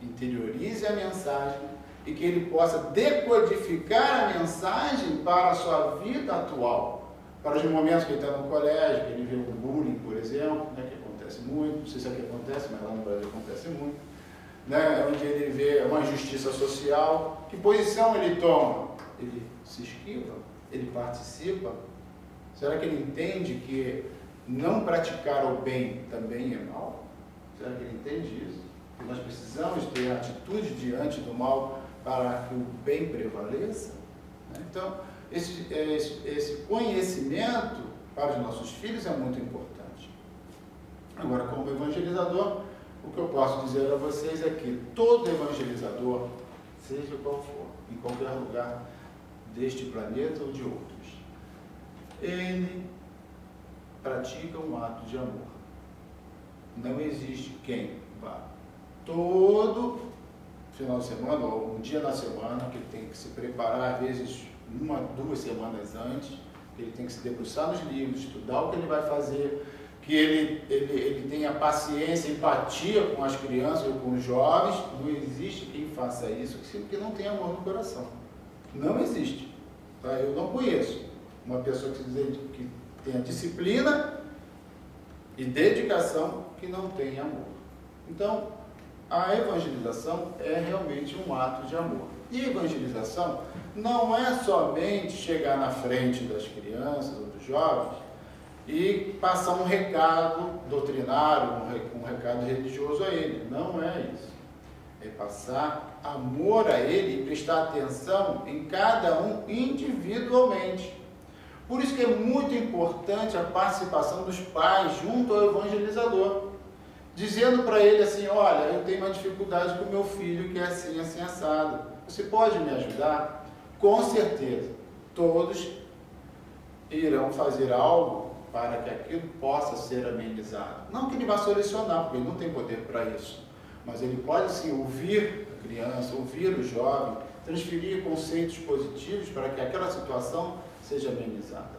interiorize a mensagem e que ele possa decodificar a mensagem para a sua vida atual. Para os momentos que ele está no colégio, que ele vê o bullying, por exemplo, né, que acontece muito, não sei se aqui acontece, mas lá no Brasil acontece muito, né, onde ele vê uma injustiça social, que posição ele toma? Ele se esquiva? Ele participa? Será que ele entende que não praticar o bem também é mal? Será que ele entende isso? Que nós precisamos ter atitude diante do mal para que o bem prevaleça? Então, esse conhecimento para os nossos filhos é muito importante. Agora, como evangelizador, o que eu posso dizer a vocês é que todo evangelizador, seja qual for, em qualquer lugar deste planeta ou de outros, ele pratica um ato de amor. Não existe quem vá todo final de semana, ou um dia na semana, que ele tem que se preparar, às vezes 1 a 2 semanas antes, que ele tem que se debruçar nos livros, estudar o que ele vai fazer, que ele tenha paciência, empatia com as crianças ou com os jovens. Não existe quem faça isso que não tenha amor no coração. Não existe. Tá? Eu não conheço uma pessoa que tenha disciplina e dedicação que não tenha amor. Então, a evangelização é realmente um ato de amor. E evangelização não é somente chegar na frente das crianças ou dos jovens e passar um recado doutrinário, um recado religioso a ele. Não é isso. É passar amor a ele e prestar atenção em cada um individualmente. Por isso que é muito importante a participação dos pais junto ao evangelizador, dizendo para ele assim: olha, eu tenho uma dificuldade com o meu filho que é assim, assim, assado. Você pode me ajudar? Com certeza, todos irão fazer algo para que aquilo possa ser amenizado. Não que ele vá solucionar, porque ele não tem poder para isso, mas ele pode sim ouvir a criança, ouvir o jovem, transferir conceitos positivos para que aquela situação seja amenizada.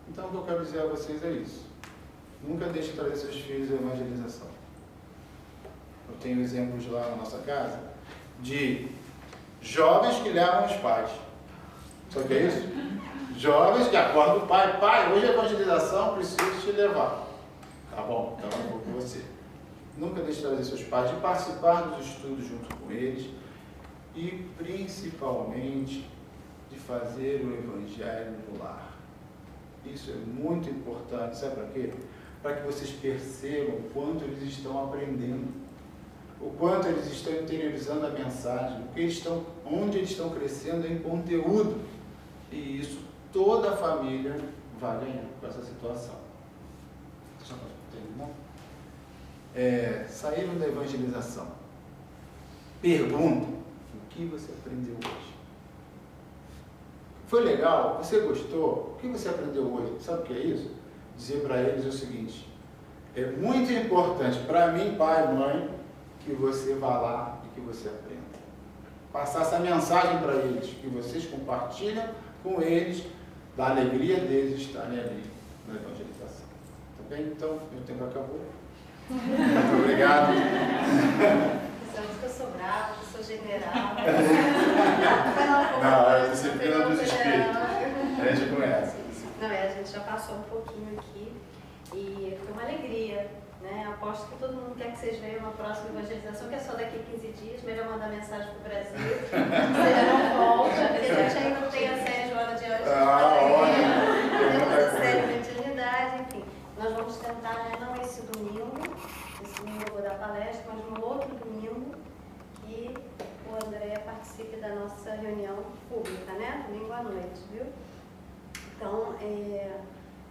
Então, o que eu quero dizer a vocês é isso. Nunca deixe de trazer seus filhos à evangelização. Eu tenho exemplos lá na nossa casa de jovens que levam os pais. Sabe o que é isso? Jovens que acordam o pai: pai, hoje é evangelização, preciso te levar. Tá bom, então eu vou com você. Nunca deixe de trazer seus pais, de participar dos estudos junto com eles e, principalmente, de fazer o evangelho no lar. Isso é muito importante. Sabe para quê? Para que vocês percebam o quanto eles estão aprendendo, o quanto eles estão interiorizando a mensagem, onde eles estão crescendo em conteúdo. E isso toda a família vai ganhar com essa situação. Só para terminar. Saíram da evangelização. Pergunta: o que você aprendeu hoje? Foi legal? Você gostou? O que você aprendeu hoje? Sabe o que é isso? Dizer para eles o seguinte: é muito importante para mim, pai e mãe, que você vá lá e que você aprenda. Passar essa mensagem para eles, que vocês compartilham com eles, da alegria deles estarem ali na evangelização. Tá bem? Então, meu tempo acabou. Muito obrigado. Precisamos que eu sobrar. general. Não, é disciplina dos espíritos. A gente conhece. Não, a gente já passou um pouquinho aqui e foi uma alegria, né? Aposto que todo mundo quer que vocês venham na próxima evangelização, que é só daqui a 15 dias, melhor mandar mensagem para o Brasil. Você não volta, porque a gente ainda tem a série Joana de Anjos. Temos a série Mediunidade, enfim. Nós vamos tentar, né, não esse domingo eu vou dar palestra, mas no outro domingo que o André participe da nossa reunião pública, né? Domingo à noite, viu? Então,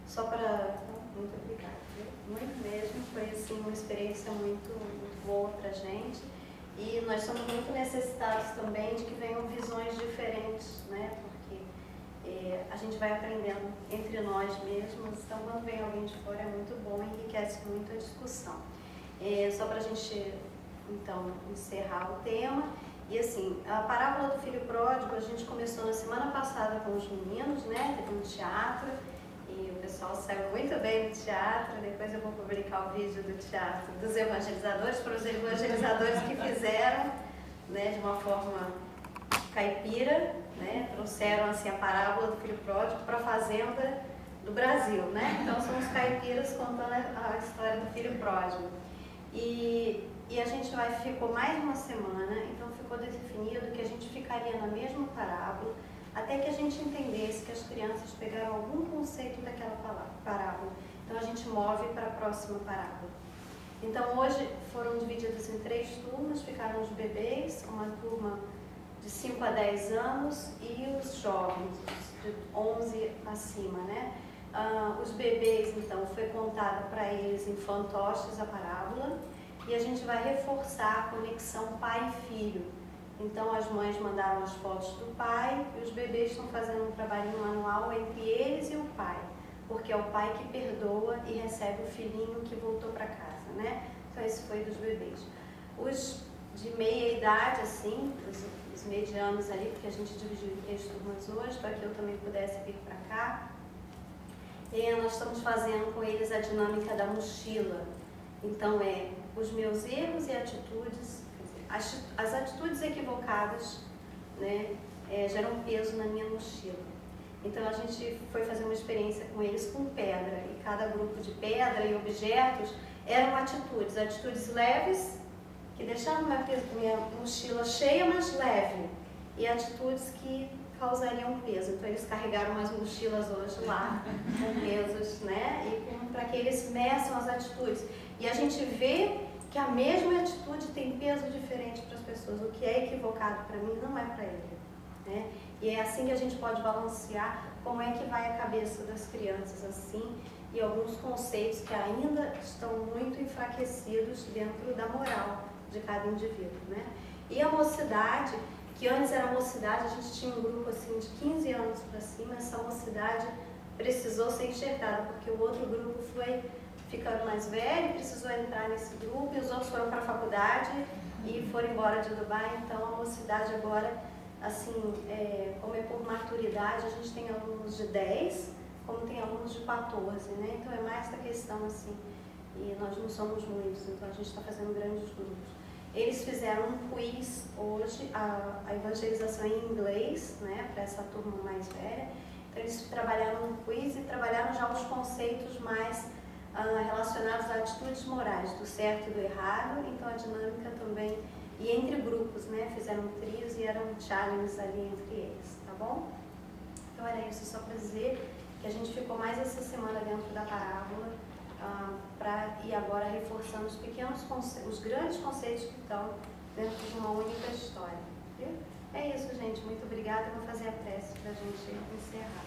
só para... Muito obrigada, viu? Muito mesmo, foi assim uma experiência muito boa para a gente. E nós somos muito necessitados também de que venham visões diferentes, né? Porque a gente vai aprendendo entre nós mesmos, então quando vem alguém de fora é muito bom e enriquece muito a discussão. Só para a gente, então, encerrar o tema. E assim, a parábola do filho pródigo, a gente começou na semana passada com os meninos, né? Teve um teatro e o pessoal saiu muito bem do teatro. Depois eu vou publicar o vídeo do teatro dos evangelizadores, para os evangelizadores que fizeram, né, de uma forma caipira, né? Trouxeram assim a parábola do filho pródigo para a fazenda do Brasil, né? Então são os caipiras contando a história do filho pródigo. E a gente ficou mais uma semana, então ficou definido que a gente ficaria na mesma parábola, até que a gente entendesse que as crianças pegaram algum conceito daquela parábola. Então a gente move para a próxima parábola. Então hoje foram divididos em 3 turmas, ficaram os bebês, uma turma de 5 a 10 anos e os jovens, de 11 acima, né? Os bebês, então, foi contada para eles em fantoches a parábola e a gente vai reforçar a conexão pai e filho. Então, as mães mandaram as fotos do pai e os bebês estão fazendo um trabalhinho manual entre eles e o pai, porque é o pai que perdoa e recebe o filhinho que voltou para casa, né? Então, esse foi dos bebês. Os de meia idade, assim, os medianos ali, porque a gente dividiu em 3 turmas hoje, para que eu também pudesse vir para cá. Nós estamos fazendo com eles a dinâmica da mochila. Então, os meus erros e atitudes, as atitudes equivocadas, né, geram peso na minha mochila. Então, a gente foi fazer uma experiência com eles com pedra, e cada grupo de pedra e objetos eram atitudes leves, que deixavam minha mochila cheia, mas leve, e atitudes que causariam peso. Então eles carregaram umas mochilas hoje lá, com pesos, né? E para que eles meçam as atitudes. E a gente vê que a mesma atitude tem peso diferente para as pessoas. O que é equivocado para mim não é para ele, né? E é assim que a gente pode balancear como é que vai a cabeça das crianças assim, e alguns conceitos que ainda estão muito enfraquecidos dentro da moral de cada indivíduo, né? E a mocidade, que antes era mocidade, a gente tinha um grupo assim de 15 anos para cima, essa mocidade precisou ser enxertada, porque o outro grupo foi ficando mais velho, precisou entrar nesse grupo, e os outros foram para a faculdade e foram embora de Dubai. Então a mocidade agora, assim, como é por maturidade, a gente tem alunos de 10, como tem alunos de 14, né? Então é mais essa questão assim, e nós não somos muitos, então a gente está fazendo grandes grupos. Eles fizeram um quiz hoje, a evangelização em inglês, né, para essa turma mais velha. Então eles trabalharam um quiz e trabalharam já os conceitos mais relacionados a atitudes morais, do certo e do errado. Então a dinâmica também, e entre grupos, né, fizeram trios e eram challenges ali entre eles, tá bom? Então era isso, só para dizer que a gente ficou mais essa semana dentro da parábola, para ir agora reforçando os pequenos conceitos, os grandes conceitos que estão dentro de uma única história. Viu? É isso, gente. Muito obrigada. Eu vou fazer a prece para a gente encerrar.